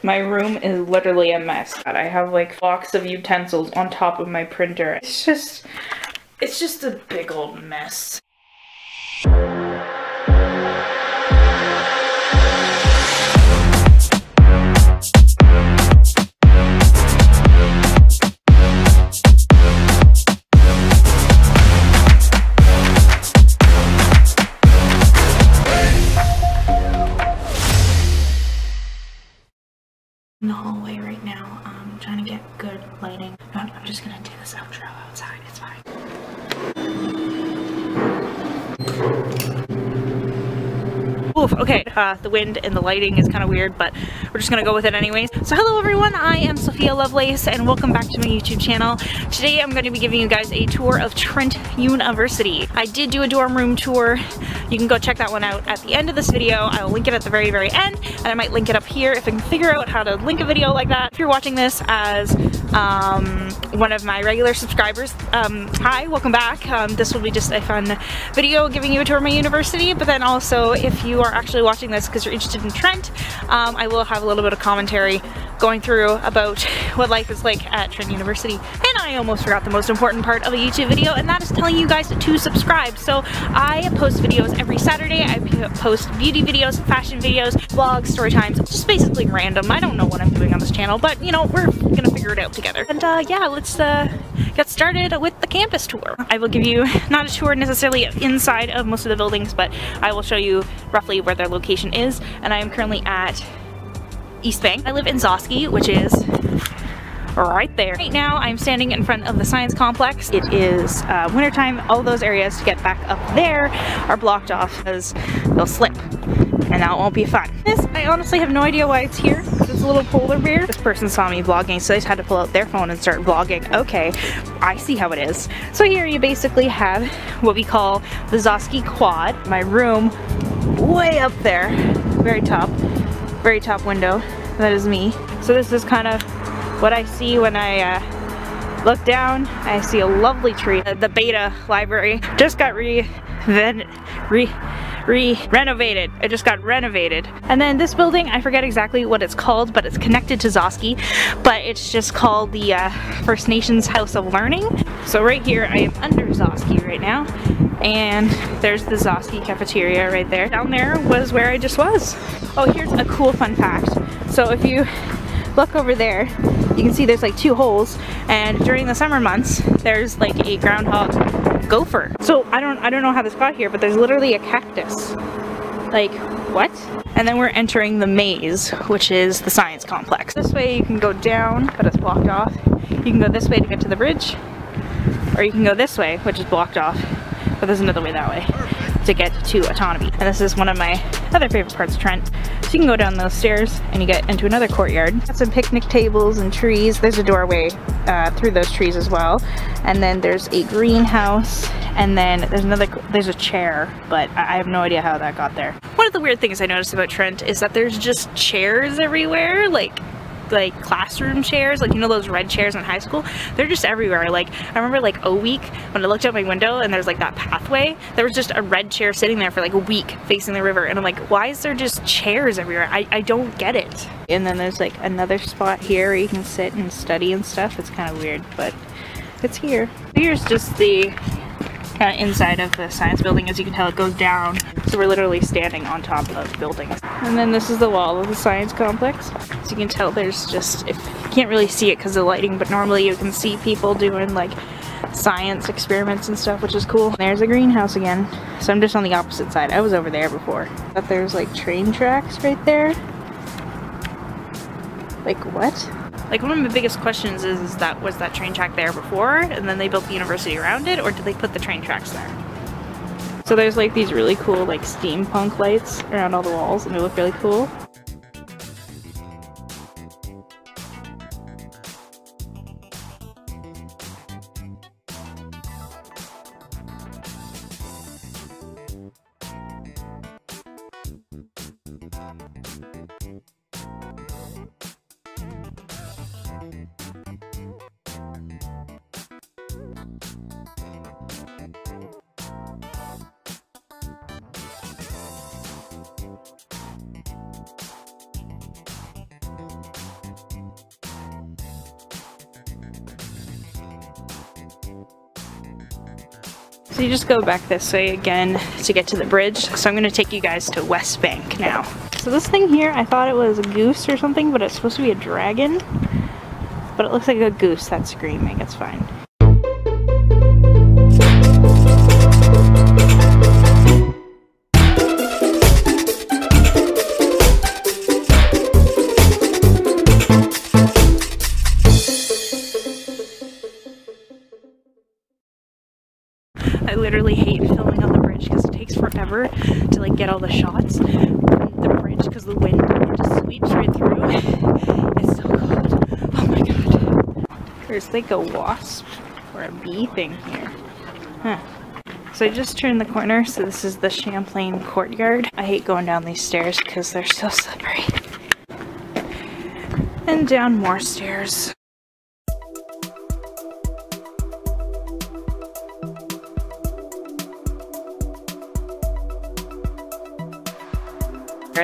My room is literally a mess. I have like box of utensils on top of my printer. It's just a big old mess. In the hallway right now, I'm trying to get good lighting. I'm just gonna do this outro outside, it's fine. Oof, okay, the wind and the lighting is kind of weird, but we're just gonna go with it anyways. So hello everyone, I am Sophia Lovelace and welcome back to my YouTube channel. Today I'm going to be giving you guys a tour of Trent University. I did do a dorm room tour. You can go check that one out at the end of this video. I will link it at the very, very end, and I might link it up here if I can figure out how to link a video like that. If you're watching this as one of my regular subscribers, hi, welcome back. This will be just a fun video giving you a tour of my university, but then also if you are actually watching this because you're interested in Trent, I will have a little bit of commentary going through about what life is like at Trent University. And I almost forgot the most important part of a YouTube video, and that is telling you guys to subscribe. So I post videos every Saturday. I post beauty videos, fashion videos, vlogs, story times, just basically random. I don't know what I'm doing on this channel, but you know, we're gonna figure it out together. And yeah, let's get started with the campus tour. I will give you not a tour necessarily inside of most of the buildings, but I will show you roughly where their location is. And I am currently at East Bank. I live in Zosky, which is right there. Right now I'm standing in front of the science complex. It is wintertime. All those areas to get back up there are blocked off because they'll slip, and that won't be fun. This, I honestly have no idea why it's here. It's a little polar bear. This person saw me vlogging, so they just had to pull out their phone and start vlogging. Okay, I see how it is. So here you basically have what we call the Zosky Quad. My room way up there, very top window. That is me. So this is kind of what I see when I look down. I see a lovely tree. The Beta Library just got renovated. It just got renovated. And then this building, I forget exactly what it's called, but it's connected to Zosky, but it's just called the First Nations House of Learning. So right here, I am under Zosky right now, and there's the Zosky cafeteria right there. Down there was where I just was. Oh, here's a cool fun fact. So if you look over there, you can see there's like 2 holes, and during the summer months, there's like a groundhog gopher. So I don't know how this got here, but there's literally a cactus. Like, what? And then we're entering the maze, which is the science complex. This way you can go down, but it's blocked off. You can go this way to get to the bridge, or you can go this way, which is blocked off, but there's another way that way to get to autonomy. And this is one of my other favorite parts of Trent. So you can go down those stairs and you get into another courtyard. Got some picnic tables and trees. There's a doorway through those trees as well. And then there's a greenhouse, and then there's a chair, but I have no idea how that got there. One of the weird things I noticed about Trent is that there's just chairs everywhere, like classroom chairs, like, you know, those red chairs in high school. They're just everywhere. Like, I remember like a week when I looked out my window and there's like that pathway, there was just a red chair sitting there for like a week facing the river, and I'm like, why is there just chairs everywhere? I don't get it. And then there's like another spot here where you can sit and study and stuff. It's kind of weird, but it's here. Here's just the kind of inside of the science building. As you can tell, it goes down, so we're literally standing on top of buildings. And then this is the wall of the science complex. As you can tell, there's just, if you can't really see it because of the lighting, but normally you can see people doing like science experiments and stuff, which is cool. There's a greenhouse again, so I'm just on the opposite side. I was over there before. But there's like train tracks right there. Like, what? Like, one of my biggest questions is that, was that train track there before and then they built the university around it, or did they put the train tracks there? So there's like these really cool like steampunk lights around all the walls, and they look really cool. So you just go back this way again to get to the bridge. So I'm gonna take you guys to West Bank now. So this thing here, I thought it was a goose or something, but it's supposed to be a dragon. But it looks like a goose that's screaming, it's fine. I literally hate filming on the bridge because it takes forever to like get all the shots on the bridge because the wind just sweeps right through. It's so cold. Oh my god. There's like a wasp or a bee thing here. Huh. So I just turned the corner, so this is the Champlain Courtyard. I hate going down these stairs because they're so slippery. And down more stairs.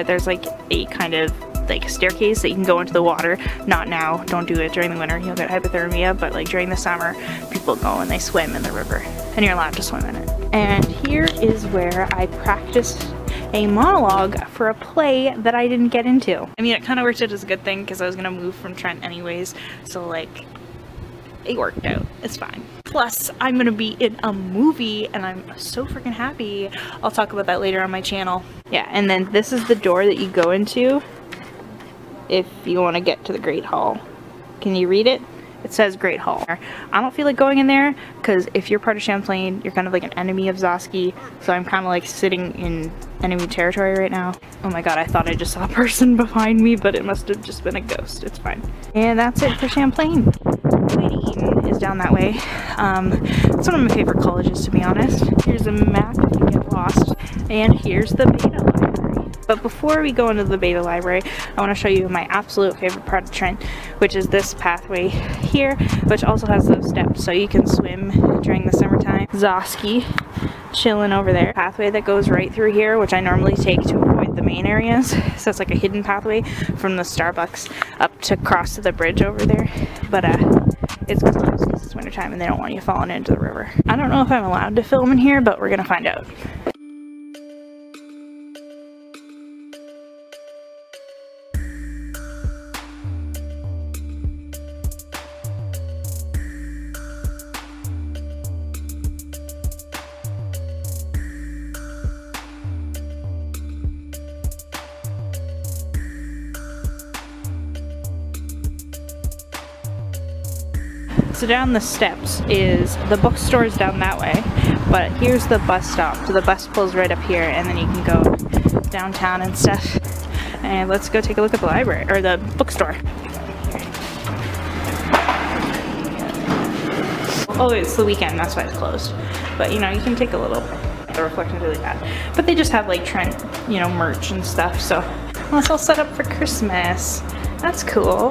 There's like a kind of like staircase that you can go into the water. Not now, don't do it during the winter, you'll get hypothermia, but like during the summer people go and they swim in the river and you're allowed to swim in it. And here is where I practiced a monologue for a play that I didn't get into. I mean, it kind of worked out as a good thing because I was gonna move from Trent anyways, so like it worked out. It's fine. Plus, I'm gonna be in a movie and I'm so freaking happy. I'll talk about that later on my channel. Yeah, and then this is the door that you go into if you want to get to the Great Hall. Can you read it? It says Great Hall. I don't feel like going in there because if you're part of Champlain, you're kind of like an enemy of Zosky. So I'm kind of like sitting in enemy territory right now. Oh my god, I thought I just saw a person behind me, but it must have just been a ghost. It's fine. And that's it for Champlain. Lady Eaton is down that way. It's one of my favorite colleges, to be honest. Here's a map if you get lost. And here's the Beta Library. But before we go into the Beta Library, I want to show you my absolute favorite part of Trent, which is this pathway here, which also has those steps so you can swim during the summertime. Zosky chilling over there. Pathway that goes right through here, which I normally take to avoid the main areas. So it's like a hidden pathway from the Starbucks up to cross to the bridge over there. But it's closed because it's wintertime and they don't want you falling into the river. I don't know if I'm allowed to film in here, but we're gonna find out. So down the steps is the bookstores down that way, but here's the bus stop. So the bus pulls right up here and then you can go downtown and stuff. And let's go take a look at the library, or the bookstore. Oh, it's the weekend, that's why it's closed. But you know, you can take a little, the reflection's really bad. But they just have like Trent, you know, merch and stuff, so let's all set up for Christmas. That's cool.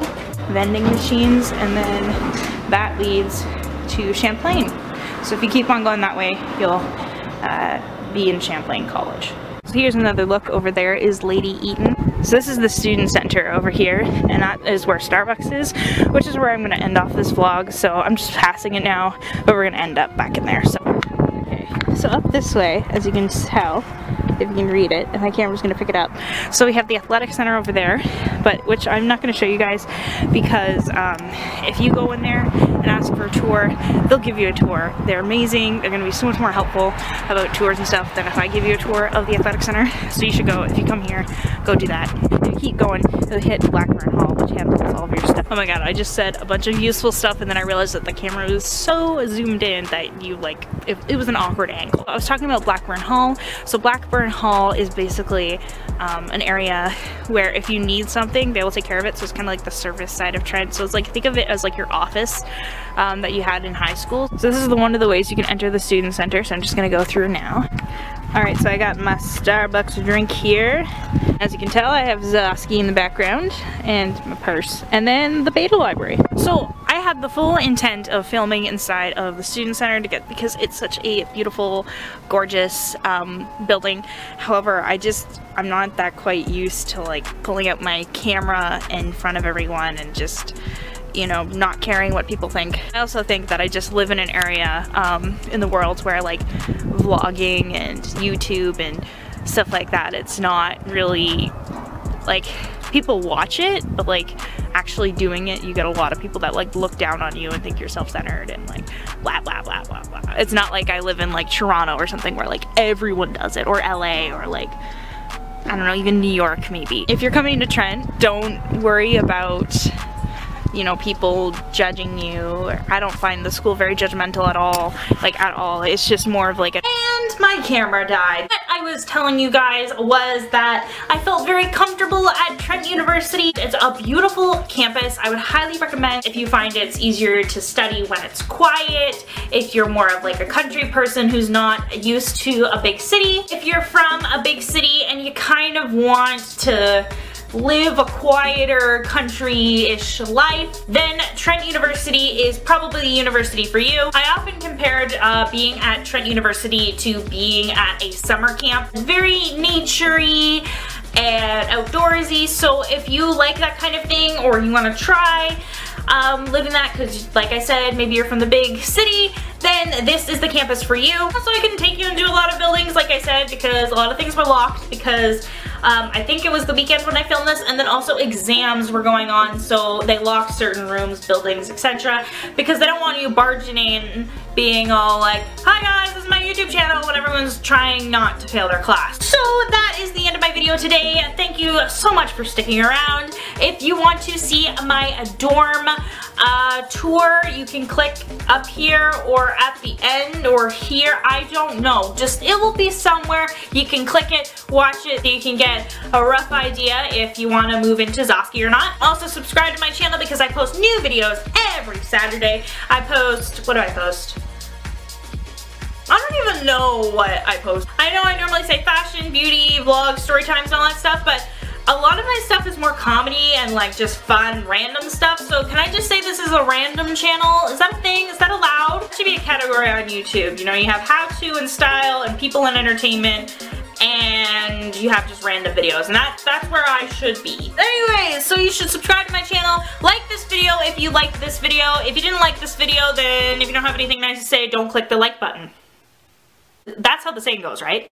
Vending machines, and then that leads to Champlain. So if you keep on going that way, you'll be in Champlain College. So here's another look. Over there is Lady Eaton. So this is the student center over here, and that is where Starbucks is, which is where I'm gonna end off this vlog. So I'm just passing it now, but we're gonna end up back in there. So okay, so up this way, as you can tell, if you can read it, and my camera's gonna pick it up. So we have the athletic center over there, but which I'm not gonna show you guys because if you go in there and ask for a tour, they'll give you a tour. They're amazing. They're gonna be so much more helpful about tours and stuff than if I give you a tour of the athletic center. So you should go, if you come here, go do that. If you keep going, you'll hit Blackburn Hall, which handles all of your stuff. Oh my god, I just said a bunch of useful stuff and then I realized that the camera was so zoomed in that you like, it was an awkward angle. I was talking about Blackburn Hall. So Blackburn Hall is basically an area where if you need something, they will take care of it. So it's kind of like the service side of Trent. So it's like, think of it as like your office that you had in high school. So this is one of the ways you can enter the student center. So I'm just gonna go through now. Alright, so I got my Starbucks drink here. As you can tell, I have Zosky in the background and my purse. And then the Beta Library. So I had the full intent of filming inside of the Student Center because it's such a beautiful, gorgeous building. However, I'm not that quite used to like pulling out my camera in front of everyone and just, you know, not caring what people think. I also think that I just live in an area in the world where like vlogging and YouTube and stuff like that, it's not really like, people watch it, but like actually doing it, you get a lot of people that like look down on you and think you're self-centered and like blah blah blah blah blah. It's not like I live in like Toronto or something where like everyone does it, or LA, or like, I don't know, even New York maybe. If you're coming to Trent, don't worry about, you know, people judging you. I don't find the school very judgmental at all, like at all. It's just more of like a, and my camera died. What I was telling you guys was that I felt very comfortable at Trent University. It's a beautiful campus. I would highly recommend if you find it's easier to study when it's quiet, if you're more of like a country person who's not used to a big city, if you're from a big city and you kind of want to live a quieter country-ish life, then Trent University is probably the university for you. I often compared being at Trent University to being at a summer camp. Very nature-y and outdoorsy, so if you like that kind of thing or you want to try living that, because like I said, maybe you're from the big city, then this is the campus for you. Also, I couldn't take you into a lot of buildings, like I said, because a lot of things were locked because I think it was the weekend when I filmed this, and then also exams were going on, so they locked certain rooms, buildings, etc. because they don't want you barging in being all like, hi guys, this is my YouTube channel, when everyone's trying not to fail their class. So that is the end of my video today. Thank you so much for sticking around. If you want to see my dorm tour, you can click up here or at the end or here, I don't know, just it will be somewhere. You can click it, watch it, so you can get a rough idea if you want to move into Zosky or not. Also subscribe to my channel because I post new videos every Saturday. I post, what do I post? I don't even know what I post. I know I normally say fashion, beauty, vlogs, story times and all that stuff, but a lot of my stuff is more comedy and like just fun, random stuff. So can I just say this is a random channel? Is that a thing? Is that allowed? It should be a category on YouTube. You know, you have how to and style and people and entertainment, and you have just random videos, and that's where I should be. Anyways, so you should subscribe to my channel, like this video if you liked this video. If you didn't like this video, then if you don't have anything nice to say, don't click the like button. That's how the saying goes, right?